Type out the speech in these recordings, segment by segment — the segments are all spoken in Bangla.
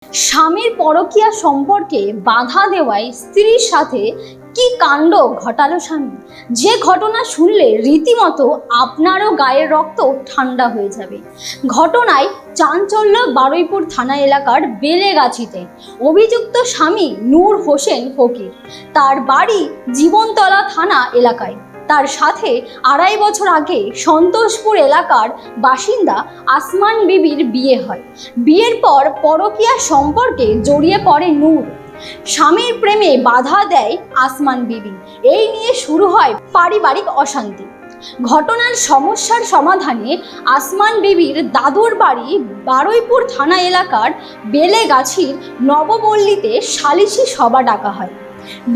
স্বামীর পরকীয়া সম্পর্কে বাধা দেওয়ায় স্ত্রীর সাথে কি কাণ্ড ঘটালো স্বামী, যে ঘটনা শুনলে রীতিমতো আপনারও গায়ের রক্ত ঠান্ডা হয়ে যাবে। ঘটনায় চাঞ্চল্য বারুইপুর থানা এলাকার বেলেগাছিতে। অভিযুক্ত স্বামী নূর হোসেন ফকির, তার বাড়ি জীবনতলা থানা এলাকায়। তার সাথে 2.5 বছর আগে সন্তোষপুর এলাকার বাসিন্দা আসমান বিবির বিয়ে হয়। বিয়ের পর পরকীয়া সম্পর্কে জড়িয়ে পড়ে নূর। স্বামীর প্রেমে বাধা দেয় আসমান বিবি। এই নিয়ে শুরু হয় পারিবারিক অশান্তি। ঘটনার সমস্যার সমাধানে আসমান বিবির দাদুর বাড়ি বারুইপুর থানা এলাকার বেলেগাছির নবপল্লীতে সালিশি সভা ডাকা হয়।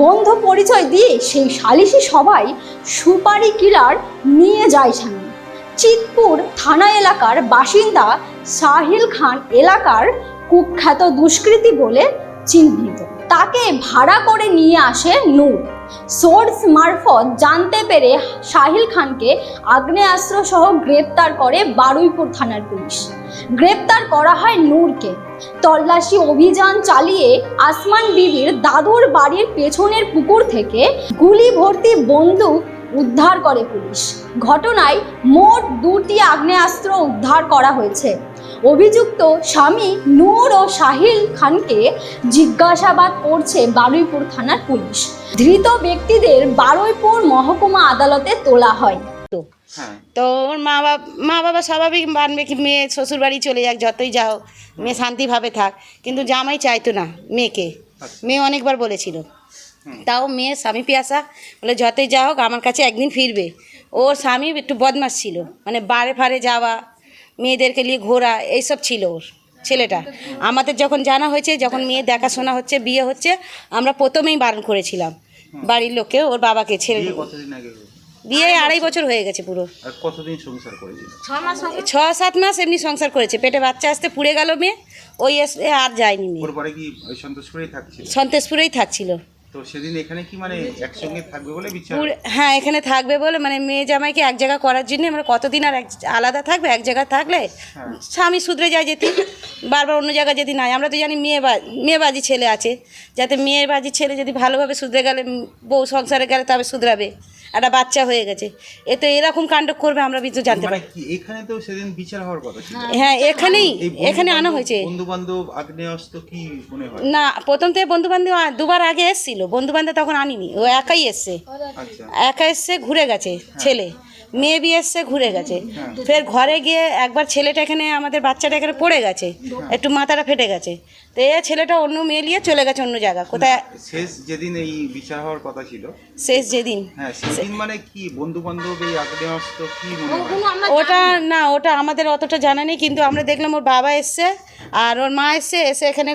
বন্ধু পরিচয় দিয়ে সেই সালিশি সভায় সুপারি কিলার নিয়ে যায় স্বামী। চিতপুর থানা এলাকার বাসিন্দা সাহিল খান এলাকার কুখ্যাত দুষ্কৃতী বলে চিহ্নিত। তাকে ভাড়া করে নিয়ে আসে নূর। সোর্স মারফত জানতে পেরে সাহিল খানকে আগ্নেয়াস্ত্র সহ গ্রেপ্তার করে বারুইপুর থানার পুলিশ। গ্রেপ্তার করা হয় নূরকে। তল্লাশি অভিযান চালিয়ে আসমান বিবির দাদুর বাড়ির পেছনের পুকুর থেকে গুলি ভর্তি বন্দুক উদ্ধার করে পুলিশ। ঘটনায় মোট 2টি আগ্নেয়াস্ত্র উদ্ধার করা হয়েছে। অভিযুক্ত স্বামী নূর ও সাহিল খানকে জিজ্ঞাসাবাদ করছে বারুইপুর থানার পুলিশ। ধৃত ব্যক্তিদের বারুইপুর মহকুমা আদালতে তোলা হয়। তো ওর মা বাবা স্বাভাবিক মানবে কি মেয়ে শ্বশুর বাড়ি চলে যাক, যতই যাও মেয়ে শান্তিভাবে থাক, কিন্তু জামাই চাইতো না মেয়েকে। মেয়ে অনেকবার বলেছিল, তাও মেয়ে স্বামী পিয়াসা বলে যতই যা হোক আমার কাছে একদিন ফিরবে। ওর স্বামী একটু বদমাশ ছিল, মানে বারে ফারে যাওয়া, মেয়েদেরকে নিয়ে ঘোরা, এইসব ছিল ওর ছেলেটা। আমাদের যখন জানা হয়েছে, যখন মেয়ে দেখাশোনা হচ্ছে, বিয়ে হচ্ছে, আমরা প্রথমেই বারণ করেছিলাম বাড়ির লোককে, ওর বাবাকে। ছেলে বিয়ে 2.5 বছর হয়ে গেছে পুরো। কতদিন সংসার করেছিল? 6-7 মাস এমনি সংসার করেছে। পেটে বাচ্চা আসতে পুড়ে গেল মেয়ে, ওই এসে আর যায়নি মেয়ে। পরে কি ওই সন্তোষপুরেই থাকছিল? সন্তোষপুরেই থাকছিল। তো সেদিন এখানে কি মানে একসঙ্গে থাকবে বলে বিচার? হ্যাঁ, এখানে থাকবে বলে, মানে মেয়ে জামাইকে এক জায়গা করার জন্য। আমরা কতদিন আর আলাদা থাকবে? এক জায়গায় থাকলে স্বামী শুধরে যায় যেতে, বারবার অন্য জায়গায় যদি নাই। আমরা তো জানি মেয়েবাজি ছেলে আছে, যাতে মেয়েবাজি ছেলে যদি ভালোভাবে শুধরে গেলে, বউ সংসারে গেলে তবে শুধরাবে। একটা বাচ্চা হয়ে গেছে, এ তো এরকম কাণ্ড করবে আমরা কিছু জানতে পারি। এখানে তো সেদিন বিচার হওয়ার কথা ছিল। হ্যাঁ, এখানে আনা হয়েছে। বন্ধু বান্ধব আগ্নেয়াস্ত্র কি মনে হয়? না, প্রথম থেকে বন্ধু বান্ধব 2বার আগে এসেছিল, বন্ধু বান্ধব তখন আনিনি, ও একাই এসছে। একা এসছে, ঘুরে গেছে ছেলে। মেয়ে বিয়ে এসছে, ঘুরে গেছে। ফের ঘরে গিয়ে একবার ছেলেটা এখানে, আমাদের বাচ্চাটা এখানে পড়ে গেছে, একটু মাথাটা ফেটে গেছে। তো এই ছেলেটা অন্য মেয়ে নিয়ে চলে গেছে অন্য জায়গা। কোথায় শেষ যেদিন এই বিচার হওয়ার কথা ছিল, শেষ যেদিন, হ্যাঁ সেদিন মানে কি বন্ধু বান্ধব এই আগ্নেয়াস্ত্র কি মনে হয়? ওটা আমাদের অতটা জানা নেই, কিন্তু আমরা দেখলাম ওর বাবা এসছে আর ওর মা এসে এখানে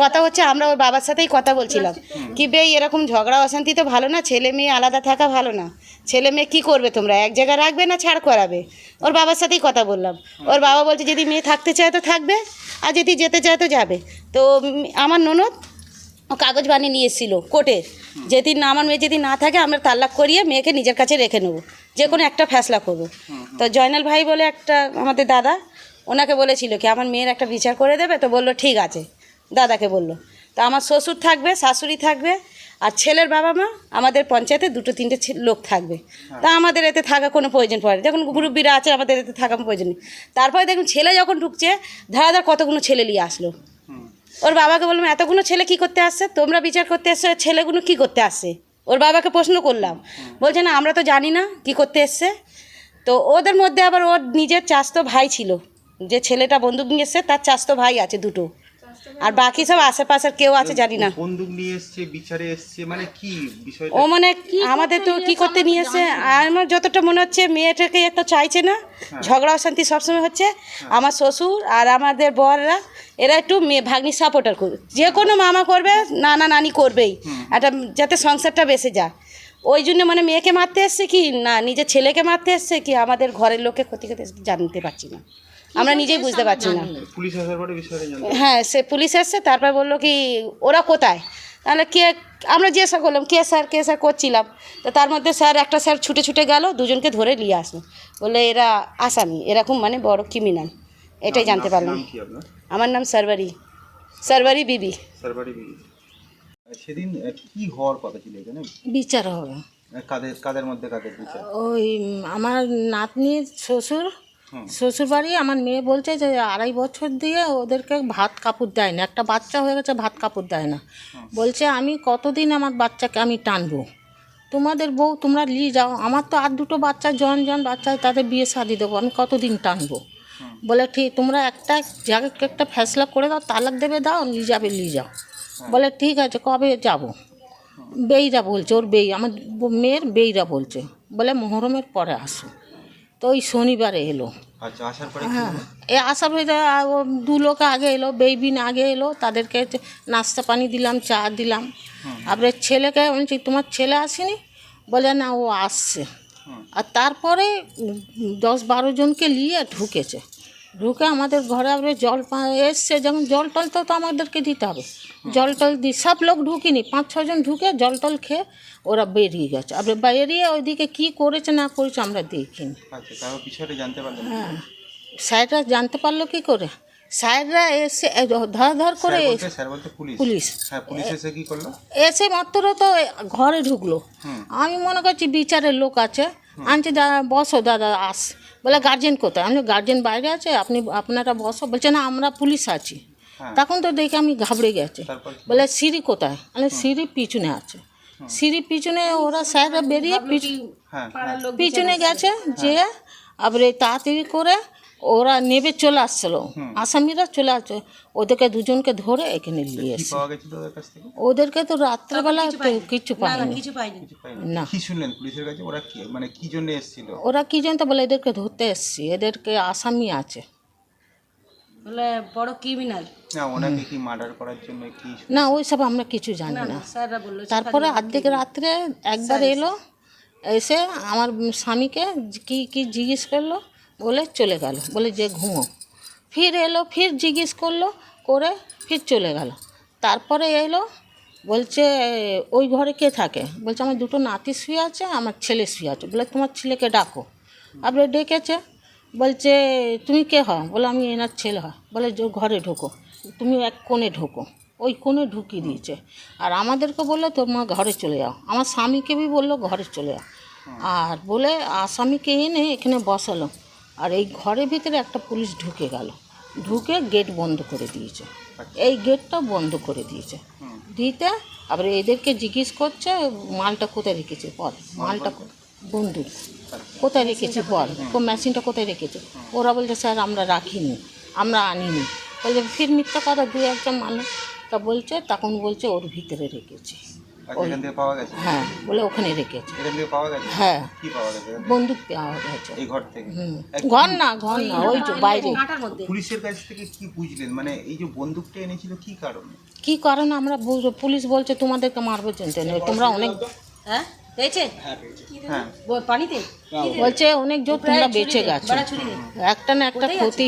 কথা হচ্ছে। আমরা ওর বাবার সাথেই কথা বলছিলাম কি বে এরকম ঝগড়া অশান্তি তো ভালো না, ছেলে মেয়ে আলাদা থাকা ভালো না। ছেলে মেয়ে কী করবে তোমরা, এক জায়গায় রাখবে না ছাড় করাবে? ওর বাবার সাথেই কথা বললাম। ওর বাবা বলছে যদি মেয়ে থাকতে চায় তো থাকবে, আর যদি যেতে চায় তো যাবে। তো আমার ননদ ও কাগজ বানিয়ে নিয়ে এসেছিলো কোর্টে, যেদিন আমার মেয়ে যদি না থাকে আমরা তালাক করিয়ে মেয়েকে নিজের কাছে রেখে নেবো, যে কোনো একটা ফ্যাসলা করবো। তো জয়নাল ভাই বলে একটা আমাদের দাদা, ওনাকে বলেছিল কি আমার মেয়ের একটা বিচার করে দেবে। তো বললো ঠিক আছে, দাদাকে বললো। তো আমার শ্বশুর থাকবে, শাশুড়ি থাকবে, আর ছেলের বাবা মা আমাদের পঞ্চায়েতে 2-3টে লোক থাকবে। তা আমাদের এতে থাকা কোনো প্রয়োজন পড়ে না, যখন মুরব্বিরা আছে আমাদের এতে থাকা প্রয়োজন নেই। তারপরে দেখুন ছেলে যখন ঢুকছে, ধারাধার কতগুলো ছেলে নিয়ে আসলো। ওর বাবাকে বললাম এতগুলো ছেলে কি করতে আসছে, তোমরা বিচার করতে এসছো, ছেলেগুলো কি করতে আসছে? ওর বাবাকে প্রশ্ন করলাম, বলছে না আমরা তো জানি না কি করতে এসছে। তো ওদের মধ্যে আবার ওর নিজের চাচাতো ভাই ছিল, যে ছেলেটা বন্দুক নিয়ে এসছে তার চাচাতো ভাই আছে 2টো, আর বাকি সব আশেপাশের কেউ আছে জানি না। বন্দুক নিয়ে এসছে, বিচারে এসছে, মানে কি বিষয়টা? ও মানে আমাদের তো কি করতে নিয়ে এসে, আমার যতটা মনে হচ্ছে মেয়েটাকে তো চাইছে না, ঝগড়া অশান্তি সবসময় হচ্ছে। আমার শ্বশুর আর আমাদের বররা এরা একটু মেয়ে ভাগ্নি সাপোর্টার করবে, যে কোনো মামা করবে, নানা নানি করবেই, একটা যাতে সংসারটা বেঁচে যায়। ওই জন্য মানে মেয়েকে মারতে এসছে কি না নিজের ছেলেকে মারতে এসছে কি আমাদের ঘরের লোককে ক্ষতি করতে জানতে পারছি না, আমরা নিজেই বুঝতে পারছি না। পুলিশ আসার পরে বিষয়টা জানতে? হ্যাঁ, সে পুলিশ এসছে, তারপর বললো কি ওরা কোথায়। তাহলে কে, আমরা জিজ্ঞাসা করলাম কে স্যার করছিলাম। তো তার মধ্যে একটা স্যার ছুটে গেল, 2জনকে ধরে নিয়ে আসলো, বলে এরা আসামি, এরকম মানে বড় ক্রিমিনাল। এটাই জানতে পারলাম। আমার নাম সারবারি। সরবারি বিবি। সরবারি বিবি। সেদিন কি হওয়ার কথা ছিল এখানে? বিচার হবে কাদের কাদের মধ্যে কাদের বিচার? ওই আমার নাতনির শ্বশুর হুম। শ্বশুর বাড়ি আমার মেয়ে বলছে যে 2.5 বছর দিয়ে ওদেরকে ভাত কাপড় দেয় না, একটা বাচ্চা হয়ে গেছে ভাত কাপড় দেয় না। বলছে আমি কতদিন আমার বাচ্চাকে আমি টানবো, তোমাদের বউ তোমরা নিয়ে যাও, আমার তো আর 2টো বাচ্চা জন বাচ্চা, তাদের বিয়ে শাদি দেবো, আমি কতদিন টানবো। বলে ঠিক তোমরা একটা জায়গায় একটা ফেসলা করে দাও, তালাক দেবে দাও, নিয়ে যাও। বলে ঠিক আছে কবে যাব? বেইরা বলছে, ওর বেই আমার মেয়ের বেইরা বলছে, বলে মহরমের পরে আসো। তো ওই শনিবারে এলো। আচ্ছা, আসার পরে হ্যাঁ, এ আসার পরে 2 লোক আগে এলো, বেইবিন আগে এলো, তাদেরকে নাস্তা পানি দিলাম, চা দিলাম। তারপরে ছেলেকে বলছি তোমার ছেলে আসেনি? বলে না ও আসছে। আর তারপরে 10-12 জনকে নিয়ে ঢুকে আমাদের ঘরে আবার জল এসছে, যেমন জল টল তো আমাদেরকে দিতে হবে, জল টল দিই, সব লোক ঢুকিনি, 5-6 জন ঢুকে জল টল খেয়ে ওরা বেরিয়ে গেছে। আবার বেরিয়ে ওইদিকে কী করেছে না করেছে আমরা দেখিনি। আচ্ছা, তারপর বিষয়টা জানতে পারলেন? হ্যাঁ, স্যাররা জানতে পারলো কী করে? স্যাররা এসে ধর করে স্যার বলতে পুলিশ হ্যাঁ, পুলিশ এসে কি করলো? এসে মাত্র তো ঘরে ঢুকলো। আমি মনে করছি বিচারের লোক আছে, আনছি দাদা বসো, দাদা আস। বলে গার্জেন কোথায়? আমি গার্জেন বাইরে আছে, আপনারা বসো। বলছে না আমরা পুলিশ আছি। তখন তো দেখে আমি ঘাবড়ে গেছে। বলে সিঁড়ি কোথায়? আমি সিঁড়ি পিছনে আছে। সিঁড়ি পিছনে ওরা স্যাররা বেরিয়ে পিছনে গেছে, যে আবার তাড়াতাড়ি করে ওরা নেবে চলে আসছিলো, আসামিরা চলে আসছে, ওদেরকে 2 জনকে ধরে এখানে নিয়ে এসে। ওদেরকে তো রাত্রেবেলা কিছু পায়নি। না, কি শুনলেন পুলিশের কাছে? ওরা কি মানে কি জন্য এসেছিল? ওরা কি জানতো? বলে এদেরকে ধরতে এসছি, এদেরকে আসামি আছে, বলে বড় ক্রিমিনাল। না, ওনাকে কি মার্ডার করার জন্য কি? না, ওই সব আমরা কিছু জানি না। তারপরে অর্ধেক রাত্রে একবার এলো, এসে আমার স্বামীকে কি জিজ্ঞেস করলো, বলে চলে গেল, বলে যে ঘুমো। ফির এলো, ফির জিজ্ঞেস করলো, করে ফির চলে গেল। তারপরে এলো, বলছে ওই ঘরে কে থাকে? বলছে আমার 2টো নাতি শুয়ে আছে, আমার ছেলে শুয়ে আছে। বলে তোমার ছেলেকে ডাকো। আপনি ডেকেছে, বলছে তুমি কে হও? বলে আমি এনার ছেলে হয়। বলে যে ঘরে ঢোকো, তুমি এক কোণে ঢোকো। ওই কোণে ঢুকিয়ে দিয়েছে। আর আমাদেরকে বললো তোমার ঘরে চলে যাও, আমার স্বামীকে বি বললো ঘরে চলে যাও। আর বলে আসামিকে এনে এখানে বসালো। আর এই ঘরের ভিতরে একটা পুলিশ ঢুকে গেল, ঢুকে গেট বন্ধ করে দিয়েছে। এই গেটটা বন্ধ করে দিয়েছে। দিতে আবার এদেরকে জিজ্ঞেস করছে মালটা কোথায় রেখেছে, পর মালটা বন্দুক কোথায় রেখেছি, পর মেশিনটা কোথায় রেখেছে। ওরা বলছে স্যার আমরা রাখিনি, আমরা আনিনি। বলছে ফির মিথ্যা কথা 2-1জন মানুষ তা বলছে, তখন বলছে ওর ভিতরে রেখেছি। হ্যাঁ, বলে ওখানে রেখেছে। হ্যাঁ, বন্দুক পাওয়া গেছে এই ঘর থেকে। ঘর না ওই যে বাইরে। পুলিশের কাছ থেকে কি বুঝলেন? মানে এই যে বন্দুকটা এনেছিল কি কারণে? কি কারণে আমরা পুলিশ বলছে তোমাদেরকে মারবে চিনতে নেই, তোমরা অনেক পেয়েছে পানিতে, বলছে অনেক জোর তোমরা বেঁচে গেছো, একটা না একটা ক্ষতি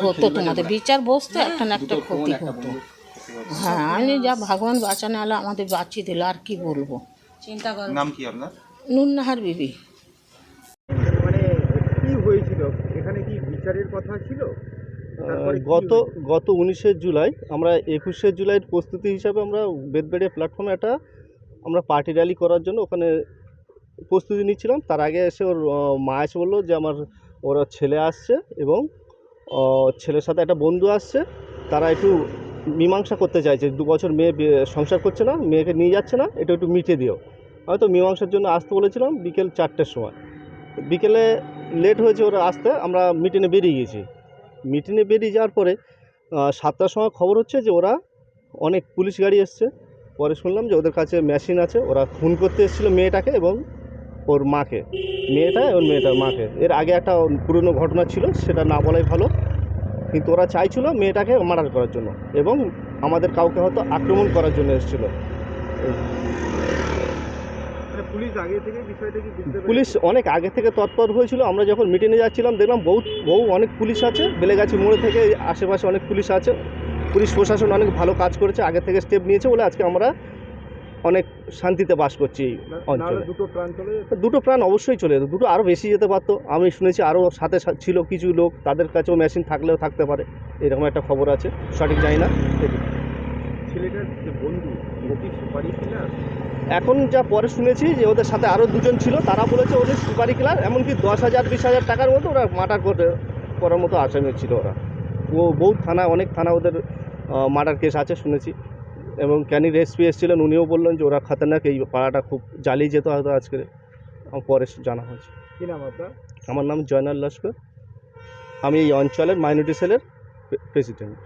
হতো তোমাদের, বিচার বসতো, একটা না একটা ক্ষতি হতো। হ্যাঁ, আমি যা ভগবান বাঁচানো হলো, আমাদের বাঁচিয়ে দিল, আর কি বলবো। চিন্তা করো। নাম কি আপনার? নুন্নাহার বিবি। মানে কি হয়েছিল এখানে? কি বিচারের কথা ছিল? গত 19শে জুলাই, আমরা 21শে জুলাইয়ের প্রস্তুতি হিসাবে আমরা বেদবেড়িয়া প্ল্যাটফর্মে আমরা পার্টি র্যালি করার জন্য ওখানে প্রস্তুতি নিচ্ছিলাম। তার আগে এসে ওর মা এসে বললো যে ওর ছেলে আসছে এবং ছেলের সাথে একটা বন্ধু আসছে, তারা একটু মীমাংসা করতে চাইছে। 2 বছর মেয়ে সংসার করছে না, মেয়েকে নিয়ে যাচ্ছে না, এটা একটু মিটিয়ে দিও। হয়তো মীমাংসার জন্য আসতে বলেছিলাম বিকেল 4টের সময়। বিকেলে লেট হয়েছে ওরা আসতে, আমরা মিটিংয়ে বেরিয়ে গেছি। মিটিংয়ে বেরিয়ে যাওয়ার পরে 7টার সময় খবর হচ্ছে যে ওরা অনেক পুলিশ গাড়ি এসছে। পরে শুনলাম যে ওদের কাছে মেশিন আছে, ওরা খুন করতে এসেছিলো মেয়েটাকে এবং ওর মাকে, মেয়েটা এবং মেয়েটার মাকে। এর আগে একটা পুরনো ঘটনা ছিল, সেটা না বলাই ভালো, কিন্তু ওরা চাইছিল মেয়েটাকে মার্ডার করার জন্য এবং আমাদের কাউকে হয়তো আক্রমণ করার জন্য এসেছিলো। পুলিশ অনেক আগে থেকে তৎপর হয়েছিল। আমরা যখন মিটিংয়ে যাচ্ছিলাম দেখলাম বহু অনেক পুলিশ আছে, বেলেগাছি মোড়ে থেকে আশেপাশে অনেক পুলিশ আছে। পুলিশ প্রশাসন অনেক ভালো কাজ করেছে, আগে থেকে স্টেপ নিয়েছে বলে আজকে আমরা অনেক শান্তিতে বাস করছি এই অঞ্চলে। 2টো প্রাণ অবশ্যই চলে যেত, 2টো আরও বেশি যেতে পারতো। আমি শুনেছি আরও সাথে ছিল কিছু লোক, তাদের কাছেও মেশিন থাকলেও থাকতে পারে, এরকম একটা খবর আছে, সঠিক জানি না। ছেলেটার যে বন্ধু ও কি সুপারি কিলার? এখন যা পরে শুনেছি যে ওদের সাথে আরও দুজন ছিল, তারা বলেছে ওদের সুপারি কিলার, এমনকি 10,000 20,000 টাকার মতো ওরা মার্ডার করার মতো আসামি ছিল ওরা। ও বহু থানা, অনেক থানা ওদের মার্ডার কেস আছে শুনেছি। এবং ক্যানির এসপি এসেছিলেন, উনিও বললেন যে ওরা খতরনাক, এই পাড়াটা খুব জ্বালিয়ে যেত হয়তো আজকে। পরে জানা হয়েছে। কি নাম আপনার? আমার নাম জয়নাল লস্কর, আমি এই অঞ্চলের মাইনরিটি সেলের প্রেসিডেন্ট।